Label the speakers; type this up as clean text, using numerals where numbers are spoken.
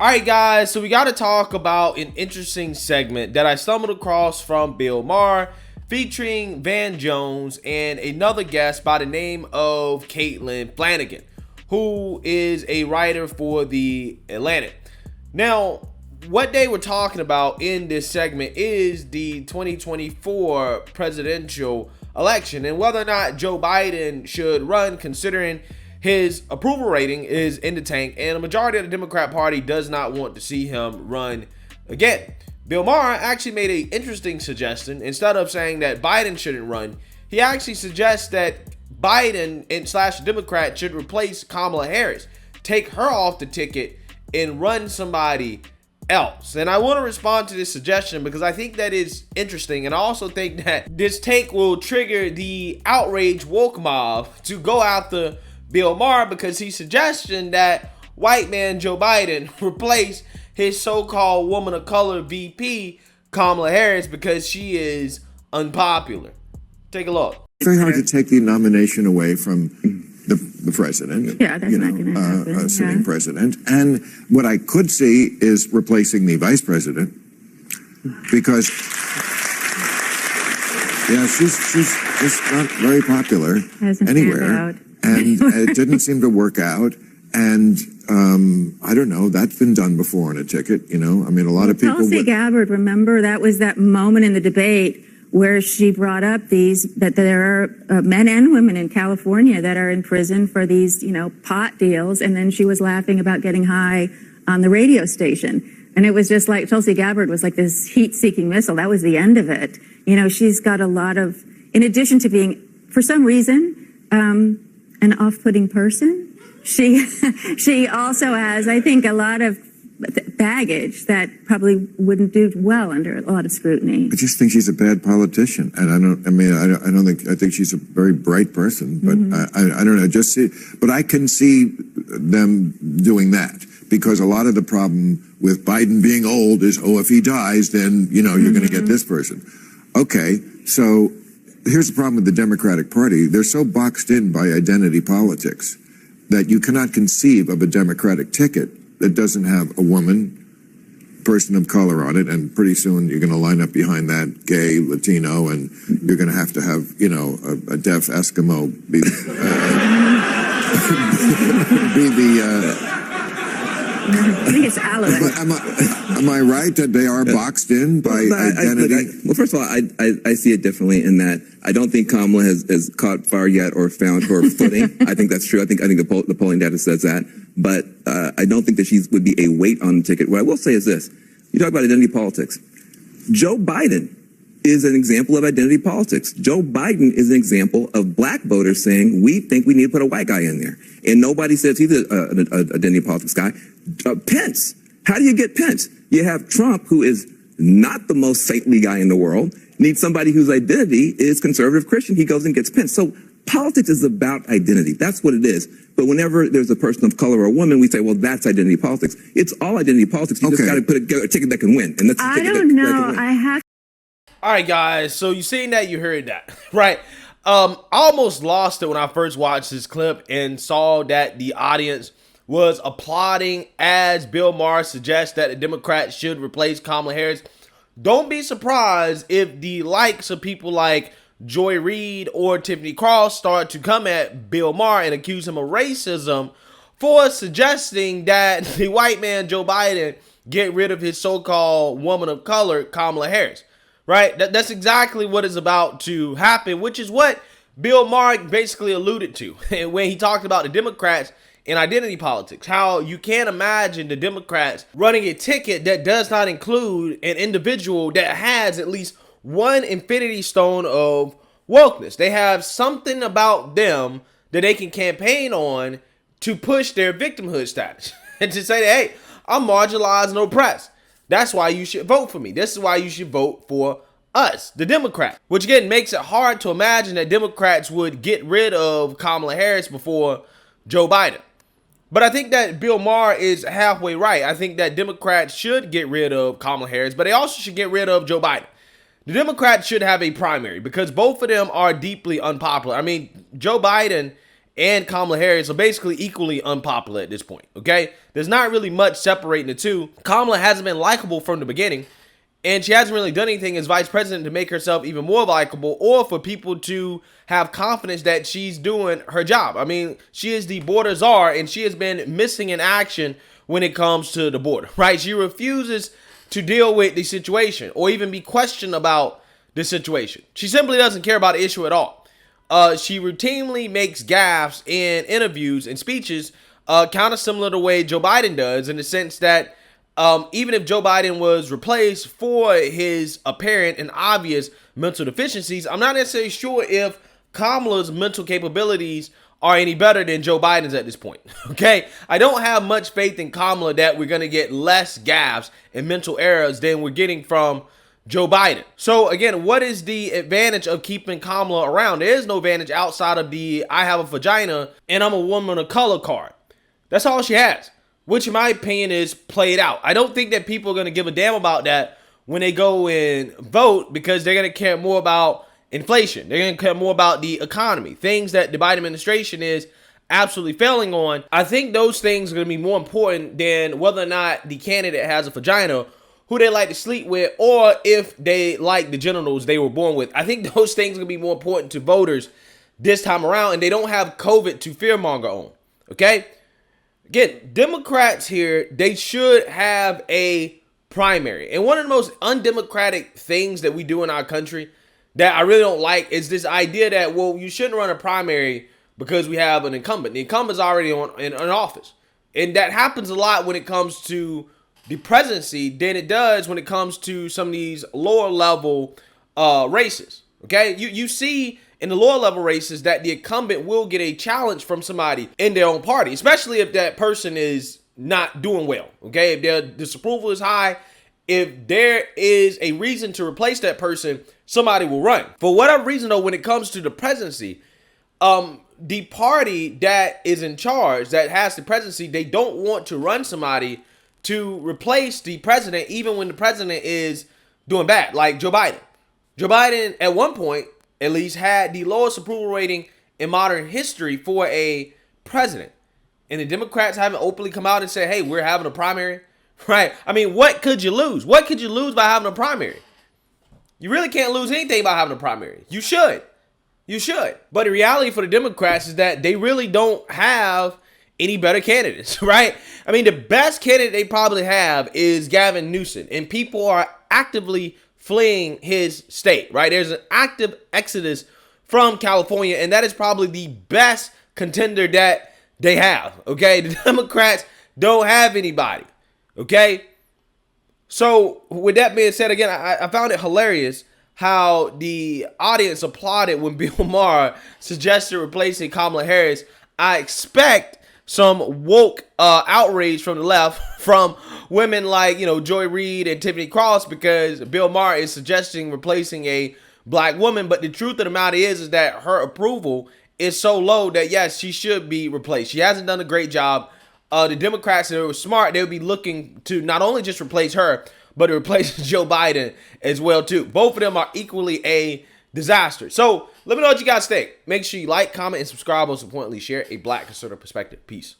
Speaker 1: All right, guys, so we got to talk about an interesting segment that I stumbled across from Bill Maher featuring Van Jones and another guest by the name of Caitlin Flanagan, who is a writer for The Atlantic. Now, what they were talking about in this segment is the 2024 presidential election and whether or not Joe Biden should run, considering his approval rating is in the tank, and the majority of the Democrat Party does not want to see him run again. Bill Maher actually made an interesting suggestion. Instead of saying that Biden shouldn't run, he actually suggests that Biden and / Democrat should replace Kamala Harris, take her off the ticket, and run somebody else. And I want to respond to this suggestion because I think that is interesting, and I also think that this take will trigger the outrage woke mob to go after Bill Maher because he's suggesting that white man Joe Biden replace his so-called woman of color VP Kamala Harris because she is unpopular. Take a look.
Speaker 2: It's very hard to take the nomination away from the president.
Speaker 3: Yeah, that's not going to happen.
Speaker 2: Sitting president. And what I could see is replacing the vice president because, yeah, she's not very popular anywhere. And it didn't seem to work out. And I don't know, that's been done before on a ticket, I mean, a lot of people.
Speaker 3: Tulsi Gabbard, remember, that was that moment in the debate where she brought up that there are men and women in California that are in prison for these, pot deals. And then she was laughing about getting high on the radio station. And it was just like Tulsi Gabbard was like this heat-seeking missile. That was the end of it. She's got a lot of, in addition to being, for some reason, an off-putting person, she also has, I think, a lot of baggage that probably wouldn't do well under a lot of scrutiny.
Speaker 2: I just think she's a bad politician, and I think she's a very bright person, but I don't know, but I can see them doing that because a lot of the problem with Biden being old is, if he dies, then, you're going to get this person. Okay, so here's the problem with the Democratic Party. They're so boxed in by identity politics that you cannot conceive of a Democratic ticket that doesn't have a woman, person of color on it, and pretty soon you're going to line up behind that gay, Latino, and you're going to have, a deaf Eskimo be
Speaker 3: I think it's Alan.
Speaker 2: Am I right that they are boxed in by identity?
Speaker 4: Well, first of all, I see it differently in that I don't think Kamala has caught fire yet or found her footing. I think that's true. I think the polling data says that. But I don't think that she would be a weight on the ticket. What I will say is this. You talk about identity politics. Joe Biden is an example of identity politics. Joe Biden is an example of black voters saying, we think we need to put a white guy in there. And nobody says he's an identity politics guy. Pence. How do you get Pence? You have Trump, who is not the most saintly guy in the world, needs somebody whose identity is conservative Christian. He goes and gets Pence. So politics is about identity. That's what it is. But whenever there's a person of color or a woman, we say, well, that's identity politics. It's all identity politics. You just got to put a ticket that can win. And that's
Speaker 3: I don't know. I have.
Speaker 1: All right, guys. So you seen that, you heard that, right? I almost lost it when I first watched this clip and saw that the audience was applauding as Bill Maher suggests that the Democrats should replace Kamala Harris. Don't be surprised if the likes of people like Joy Reid or Tiffany Cross start to come at Bill Maher and accuse him of racism for suggesting that the white man Joe Biden get rid of his so-called woman of color, Kamala Harris. Right? That's exactly what is about to happen, which is what Bill Maher basically alluded to when he talked about the Democrats in identity politics. How you can't imagine the Democrats running a ticket that does not include an individual that has at least one infinity stone of wokeness. They have something about them that they can campaign on to push their victimhood status and to say, hey, I'm marginalized and oppressed. That's why you should vote for me. This is why you should vote for us, the Democrats. Which again makes it hard to imagine that Democrats would get rid of Kamala Harris before Joe Biden. But I think that Bill Maher is halfway right. I think that Democrats should get rid of Kamala Harris, but they also should get rid of Joe Biden. The Democrats should have a primary because both of them are deeply unpopular. I mean, Joe Biden and Kamala Harris are basically equally unpopular at this point, okay? There's not really much separating the two. Kamala hasn't been likable from the beginning, and she hasn't really done anything as vice president to make herself even more likable or for people to have confidence that she's doing her job. I mean, she is the border czar, and she has been missing in action when it comes to the border, right? She refuses to deal with the situation or even be questioned about the situation. She simply doesn't care about the issue at all. She routinely makes gaffes in interviews and speeches, kind of similar to the way Joe Biden does, in the sense that even if Joe Biden was replaced for his apparent and obvious mental deficiencies, I'm not necessarily sure if Kamala's mental capabilities are any better than Joe Biden's at this point, okay? I don't have much faith in Kamala that we're going to get less gaffes and mental errors than we're getting from Joe Biden. So again, what is the advantage of keeping Kamala around? There is no advantage outside of the I have a vagina and I'm a woman of color card. That's all she has, which in my opinion is played out. I don't think that people are going to give a damn about that when they go and vote, because they're going to care more about inflation. They're going to care more about the economy, things that the Biden administration is absolutely failing on. I think those things are going to be more important than whether or not the candidate has a vagina, who they like to sleep with, or if they like the genitals they were born with. I think those things are going to be more important to voters this time around, and they don't have COVID to fearmonger on, okay? Again, Democrats here, they should have a primary. And one of the most undemocratic things that we do in our country that I really don't like is this idea that, well, you shouldn't run a primary because we have an incumbent. The incumbent's already in office. And that happens a lot when it comes to the presidency than it does when it comes to some of these lower level races. Okay, you see in the lower level races that the incumbent will get a challenge from somebody in their own party, especially if that person is not doing well. Okay, if their disapproval is high, if there is a reason to replace that person, somebody will run. For whatever reason, though, when it comes to the presidency, the party that is in charge, that has the presidency, they don't want to run somebody to replace the president, even when the president is doing bad, like Joe Biden. Joe Biden, at one point, at least, had the lowest approval rating in modern history for a president. And the Democrats haven't openly come out and said, hey, we're having a primary, right? I mean, what could you lose? What could you lose by having a primary? You really can't lose anything by having a primary. You should. You should. But the reality for the Democrats is that they really don't have any better candidates, right? I mean, the best candidate they probably have is Gavin Newsom, and people are actively fleeing his state, right? There's an active exodus from California, and that is probably the best contender that they have, okay? The Democrats don't have anybody, okay? So with that being said, again, I found it hilarious how the audience applauded when Bill Maher suggested replacing Kamala Harris. I expect some woke outrage from the left, from women like, Joy Reid and Tiffany Cross, because Bill Maher is suggesting replacing a black woman. But the truth of the matter is that her approval is so low that, yes, she should be replaced. She hasn't done a great job. The Democrats, if they were smart, they would be looking to not only just replace her, but to replace Joe Biden as well, too. Both of them are equally a disaster. So let me know what you guys think. Make sure you like, comment, and subscribe. Most importantly, share a black conservative perspective. Peace.